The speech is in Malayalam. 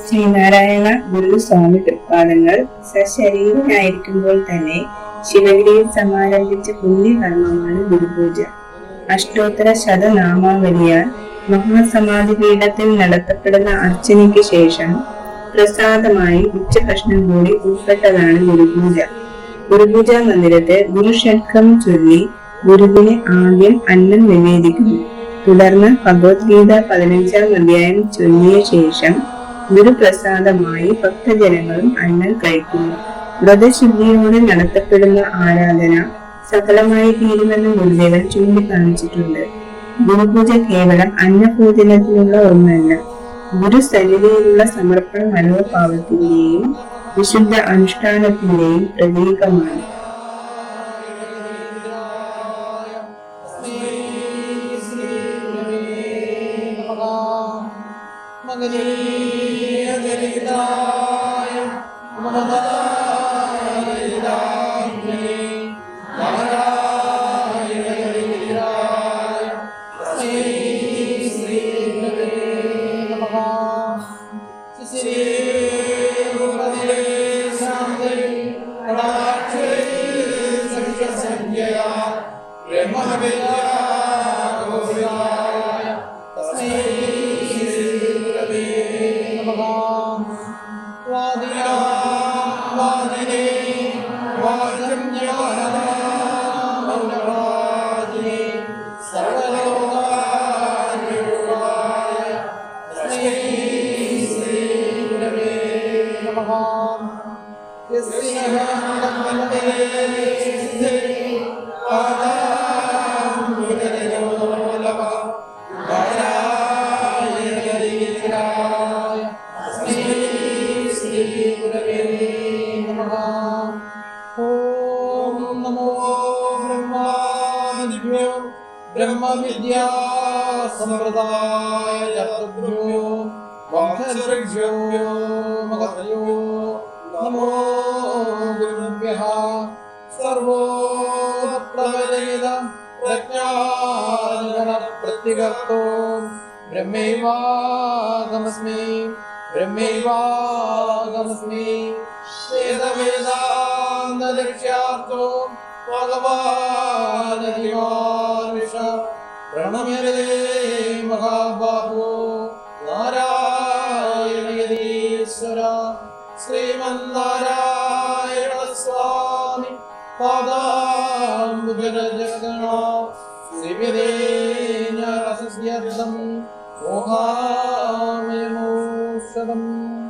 ശ്രീനാരായണ ഗുരുസ്വാമി തൃപ്പാദങ്ങൾ സശരീരനായിരിക്കുമ്പോൾ തന്നെ ശിവഗിരിയിൽ സമാരംഭിച്ച പുണ്യകർമ്മമാണ് ഗുരുപൂജ. അഷ്ടോത്തര ശതനാമാവലിയാൽ മഹാസമാധി പീഠത്തിൽ നടത്തപ്പെടുന്ന അർച്ചനയ്ക്ക് ശേഷം പ്രസാദമായി ഉച്ചഭക്ഷണം കൂടി ഉൾപ്പെട്ടതാണ് ഗുരുപൂജ. ഗുരുപൂജാ മന്ദിരത്തിൽ ഗുരുഷഡ്കം ചൊല്ലി ഗുരുവിന് ആദ്യം അന്നം നിവേദിക്കുന്നു. തുടർന്ന് ഭഗവത്ഗീത 15-ാം അധ്യായം ചൊല്ലിയ ശേഷം ഗുരുപ്രസാദമായി ഭക്തജനങ്ങളും അന്നം കഴിക്കുന്നു. വ്രതശുദ്ധിയോടെ നടത്തപ്പെടുന്ന ആരാധന സഫലമായി തീരുമെന്ന് ഗുരുദേവൻ ചൂണ്ടിക്കാണിച്ചിട്ടുണ്ട്. ഗുരുപൂജ കേവലം അന്നഭോജനത്തിനുള്ള ഒന്നല്ല, ഗുരുസന്നിധിയിലുള്ള സമർപ്പണ മനോഭാവത്തിന്റെയും വിശുദ്ധ അനുഷ്ഠാനത്തിന്റെയും പ്രതീകമാണ്. ब्रह्मविद्या संप्रदाय जगद्गुरो वंशऋषिभ्यो महद्भ्यो नमो गुरुभ्यः सर्वोत्तमवेद प्रज्ञानगण प्रतिगतो ब्रह्मैवाहमस्मि वेदवेदान्तलक्ष्यार्थो भगवान् प्रणम्यते महाबाहो नारायणयतीश्वर श्रीमन्नारायण स्वामी पादाम्बुजगणा श्रीविदे न्यासस्यर्थं मोहामयमोषधम्